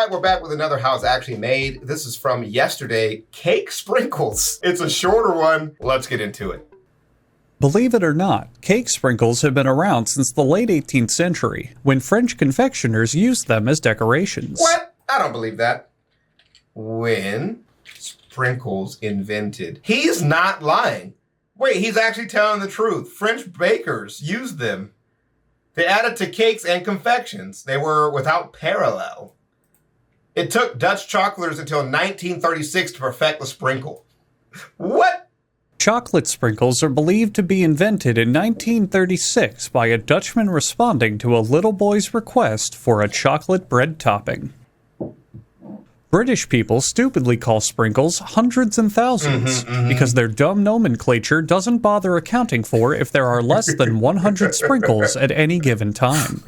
right, we're back with another How It's Actually Made. This is from yesterday, cake sprinkles. It's a shorter one. Let's get into it. Believe it or not, cake sprinkles have been around since the late 18th century, when French confectioners used them as decorations. What? I don't believe that. When sprinkles invented. He's not lying. Wait, he's actually telling the truth. French bakers used them. They added to cakes and confections. They were without parallel. It took Dutch chocolatiers until 1936 to perfect the sprinkle. What? Chocolate sprinkles are believed to be invented in 1936 by a Dutchman responding to a little boy's request for a chocolate bread topping. British people stupidly call sprinkles hundreds and thousands because their dumb nomenclature doesn't bother accounting for if there are less than 100 sprinkles at any given time.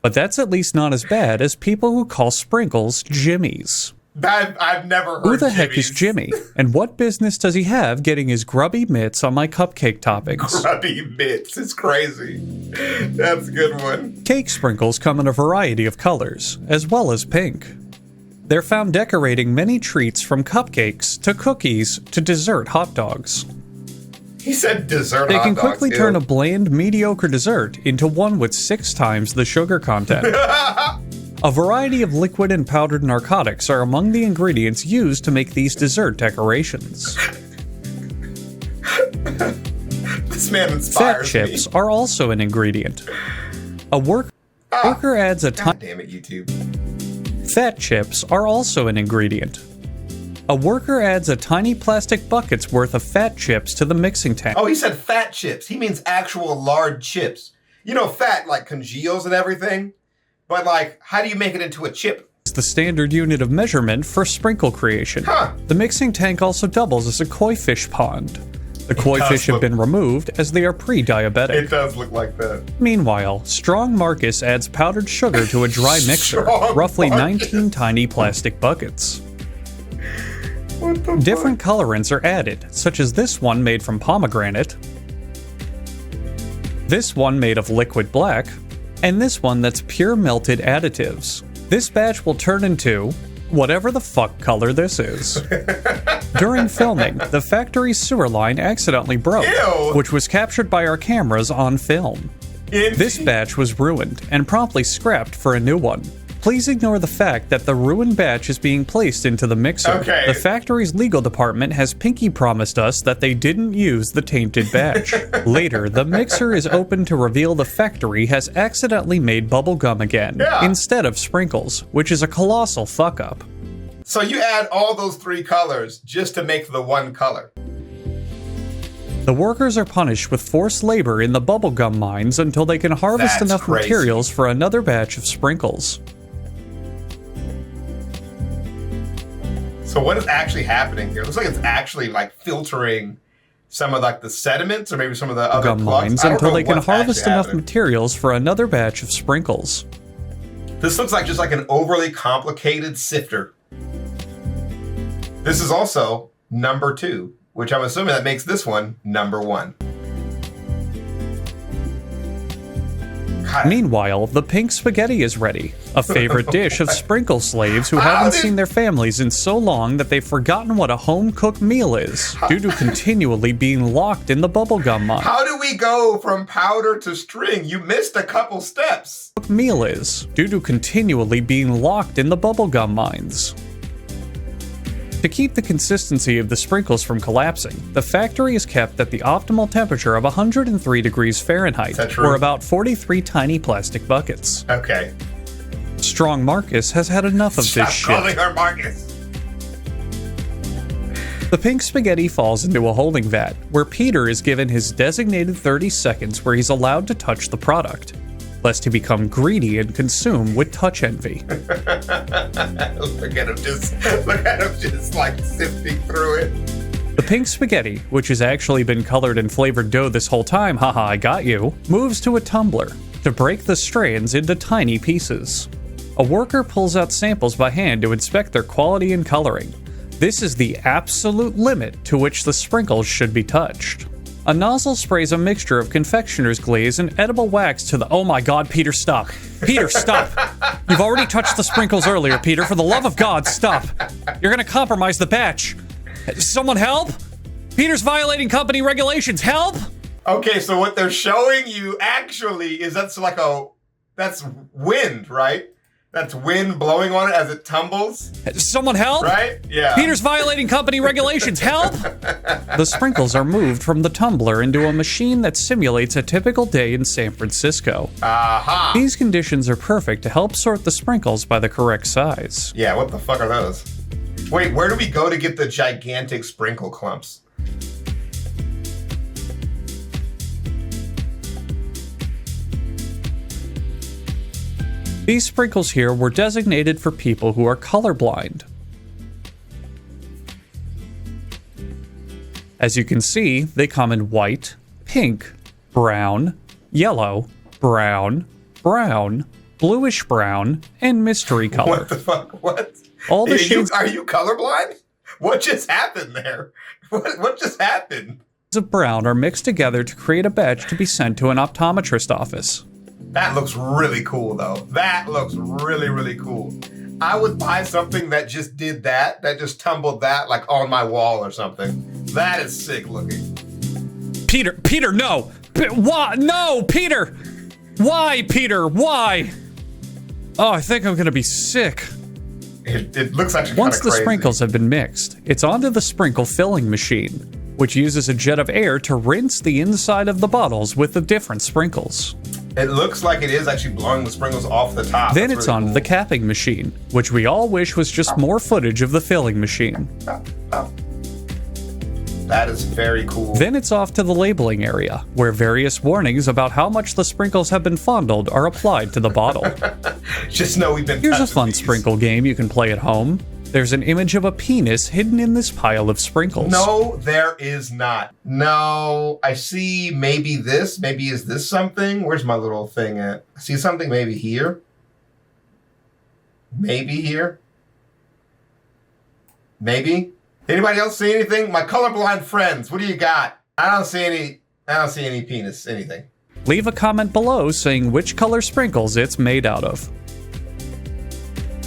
But that's at least not as bad as people who call sprinkles jimmies. I've never heard Who the heck jimmies. is Jimmy? And what business does he have getting his grubby mitts on my cupcake toppings? Grubby mitts. It's crazy. That's a good one. Cake sprinkles come in a variety of colors, as well as pink. They're found decorating many treats from cupcakes to cookies to dessert hot dogs. He said dessert They hot can dogs. quickly turn a bland, mediocre dessert into one with 6 times the sugar content. A variety of liquid and powdered narcotics are among the ingredients used to make these dessert decorations. This man Fat inspires chips me. are also an ingredient. A worker adds a God damn it, YouTube. Fat chips are also an ingredient. A worker adds a tiny plastic bucket's worth of fat chips to the mixing tank. Oh, he said fat chips. He means actual lard chips. You know, fat like congeals and everything. But like, how do you make it into a chip? It's the standard unit of measurement for sprinkle creation. Huh. The mixing tank also doubles as a koi fish pond. The koi fish have been removed as they are pre-diabetic. It does look like that. Meanwhile, Strong Marcus adds powdered sugar to a dry mixer, Strong roughly Marcus. 19 tiny plastic buckets. What the Different colorants are added, such as this one made from pomegranate, this one made of liquid black, and this one that's pure melted additives. This batch will turn into whatever the fuck color this is. During filming, the factory's sewer line accidentally broke, Ew. which was captured by our cameras on film. This batch was ruined and promptly scrapped for a new one. Please ignore the fact that the ruined batch is being placed into the mixer. Okay. The factory's legal department has pinky promised us that they didn't use the tainted batch. Later, the mixer is opened to reveal the factory has accidentally made bubble gum again, instead of sprinkles, which is a colossal fuck-up. So you add all those 3 colors just to make the one color. The workers are punished with forced labor in the bubblegum mines until they can harvest That's enough crazy. materials for another batch of sprinkles. So what is actually happening here? It looks like it's actually like filtering some of like the sediments or maybe some of the other Gum plugs. mines I don't until know they can what's harvest actually enough happening. materials for another batch of sprinkles. This looks like just like an overly complicated sifter. This is also number 2, which I'm assuming that makes this one number 1. God. Meanwhile, the pink spaghetti is ready, a favorite dish of sprinkle slaves who How haven't did- seen their families in so long that they've forgotten what a home-cooked meal is, due to continually being locked in the bubblegum mine. How do we go from powder to string? You missed a couple steps. Meal is, due to continually being locked in the bubblegum mines. To keep the consistency of the sprinkles from collapsing, the factory is kept at the optimal temperature of 103 degrees Fahrenheit, Is that true? or about 43 tiny plastic buckets. Okay. Strong Marcus has had enough of Stop this shit. calling her Marcus. The pink spaghetti falls into a holding vat, where Peter is given his designated 30 seconds where he's allowed to touch the product, lest he become greedy and consume with touch envy. Look at him just like sifting through it. The pink spaghetti, which has actually been colored in flavored dough this whole time, haha, I got you, moves to a tumbler to break the strands into tiny pieces. A worker pulls out samples by hand to inspect their quality and coloring. This is the absolute limit to which the sprinkles should be touched. A nozzle sprays a mixture of confectioner's glaze and edible wax to the... Oh my god, Peter, stop. Peter, stop. You've already touched the sprinkles earlier, Peter. For the love of God, stop. You're gonna compromise the batch. Someone help? Peter's violating company regulations. Help! Okay, so what they're showing you actually is that's wind, right? That's wind blowing on it as it tumbles. Someone help? Right? Yeah. Peter's violating company regulations. Help! The sprinkles are moved from the tumbler into a machine that simulates a typical day in San Francisco. Aha! These conditions are perfect to help sort the sprinkles by the correct size. Yeah, what the fuck are those? Wait, where do we go to get the gigantic sprinkle clumps? These sprinkles here were designated for people who are colorblind. As you can see, they come in white, pink, brown, yellow, brown, brown, bluish brown, and mystery color. What the fuck? What? All the shades Are you colorblind? What just happened there? What just happened? of brown are mixed together to create a batch to be sent to an optometrist office. That looks really cool, though. That looks really, really cool. I would buy something that just did that just tumbled that like on my wall or something. That is sick looking. Peter, no! Why? No, Peter! Why, Peter? Why? Oh, I think I'm gonna be sick. It looks actually Once kind of the crazy. sprinkles have been mixed, it's onto the sprinkle filling machine, which uses a jet of air to rinse the inside of the bottles with the different sprinkles. It looks like it is actually blowing the sprinkles off the top. Then That's it's really onto cool. the capping machine, which we all wish was just more footage of the filling machine. That is very cool. Then it's off to the labeling area, where various warnings about how much the sprinkles have been fondled are applied to the bottle. Just know we've been Here's a touching fun these. sprinkle game you can play at home. There's an image of a penis hidden in this pile of sprinkles. No, there is not. No, I see maybe this. Maybe is this something? Where's my little thing at? I see something maybe here. Maybe here. Maybe. Anybody else see anything? My colorblind friends, what do you got? I don't see any penis, anything. Leave a comment below saying which color sprinkles it's made out of.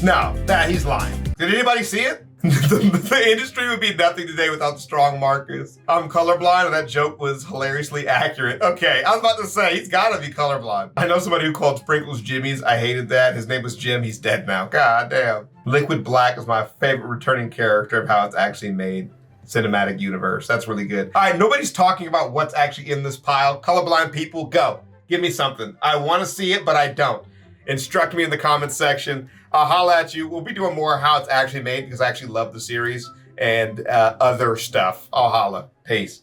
No, he's lying. Did anybody see it? The industry would be nothing today without strong markers. I'm colorblind, and that joke was hilariously accurate. Okay, I was about to say, he's gotta be colorblind. I know somebody who called sprinkles Jimmy's. I hated that. His name was Jim. He's dead now. God damn. Liquid Black is my favorite returning character of how it's actually made. Cinematic universe. That's really good. All right, nobody's talking about what's actually in this pile. Colorblind people, go. Give me something. I want to see it, but I don't. Instruct me in the comments section. I'll holla at you. We'll be doing more how it's actually made because I actually love the series and other stuff. I'll holla. Peace.